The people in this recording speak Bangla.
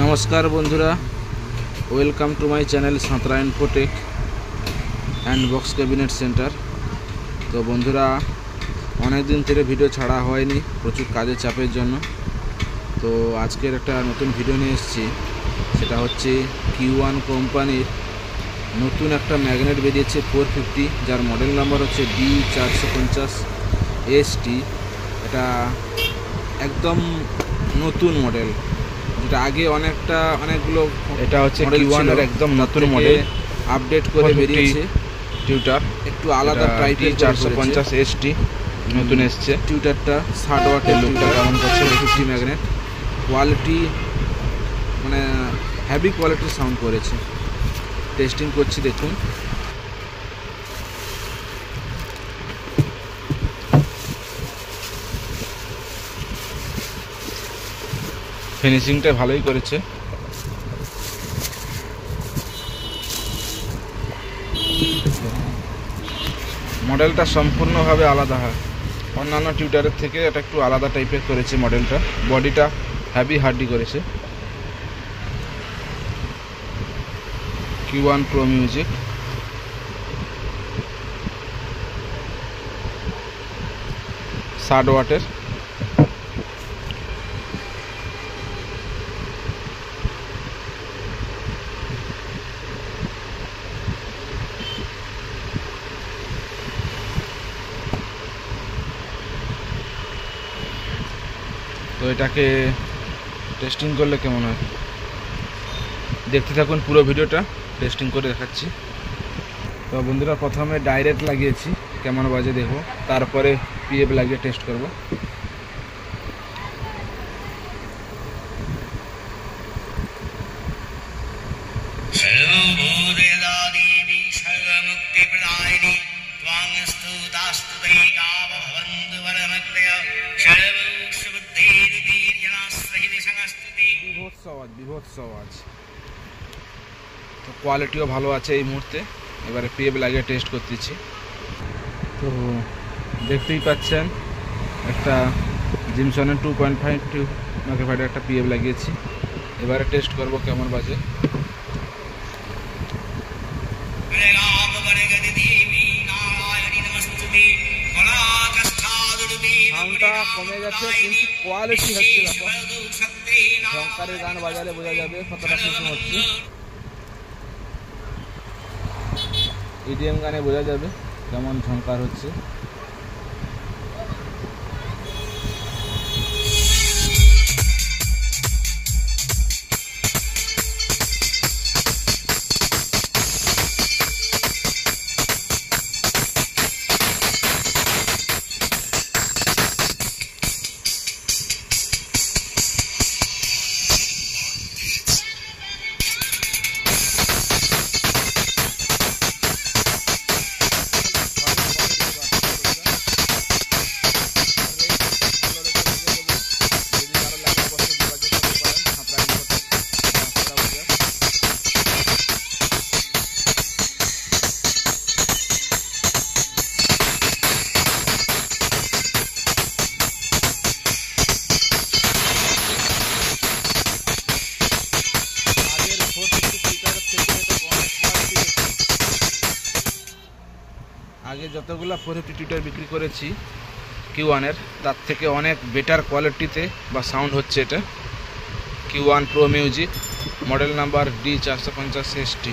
নমস্কার বন্ধুরা, welcome to my channel Santra Infotech and box cabinet centre. তো বন্ধুরা, অনেক দিন থেকে ভিডিও ছাড়া হয়নি প্রচুর কাজের চাপের জন্য। তো আজকের একটা নতুন ভিডিও নিয়ে এসেছি, সেটা হচ্ছে Q1 কোম্পানির নতুন একটা ম্যাগনেট বেরিয়েছে 450, যার মডেল নাম্বার হচ্ছে D450ST। এটা একদম নতুন মডেল, যেটা আগে অনেকগুলো এটা হচ্ছে Q1 এর একদম নতুন মডেল, আপডেট করে বেরিয়েছে। টিউটার একটু আলাদা টাইপের 450ST নতুন এসছে। টিউটারটা 60 ওয়াটের লুকটা কেমন করছে 50 ম্যাগনেট, কোয়ালিটি মানে হেভি কোয়ালিটির সাউন্ড করেছে। টেস্টিং করছি, দেখুন। ফিনিশিংটা ভালোই করেছে। মডেলটা সম্পূর্ণভাবে আলাদা হয়, অন্যান্য টিউটারের থেকে এটা একটু আলাদা টাইপের করেছে মডেলটা। বডিটা হেভি হার্ডি করেছে। Q1 Pro মিউজিক, ষাট ওয়াটের। তো এটাকে টেস্টিং করলে কেমন হয় দেখতে থাকুন পুরো ভিডিওটা, টেস্টিং করে দেখাচ্ছি। তো বন্ধুরা, প্রথমে ডাইরেক্ট লাগিয়েছি, কেমন বাজে দেখো, তারপরে পিএফ লাগিয়ে টেস্ট করব। বিভৎস আওয়াজ, তো কোয়ালিটিও ভালো আছে এই মুহূর্তে। এবারে পিএফ লাগিয়ে টেস্ট করতেছি। তো দেখতেই পাচ্ছেন, একটা জিমসনের 2.52 ম্যাগনিফাইডের একটা পিএফ লাগিয়েছি। এবারে টেস্ট করব কেমন বাজে। সাউন্ডটা কমে গেছে, কিন্তু কোয়ালিটি হচ্ছে ব্যাপার। ঝংকারের গান বাজালে বোঝা যাবে কতটা খুশি হচ্ছে। ইডিএম গানে বোঝা যাবে কেমন ঝংকার হচ্ছে। আগে যতগুলো 450 টিউটার বিক্রি করেছি Q1 এর, তার থেকে অনেক বেটার কোয়ালিটিতে বা সাউন্ড হচ্ছে এটা। Q1 Pro music, model number D450ST।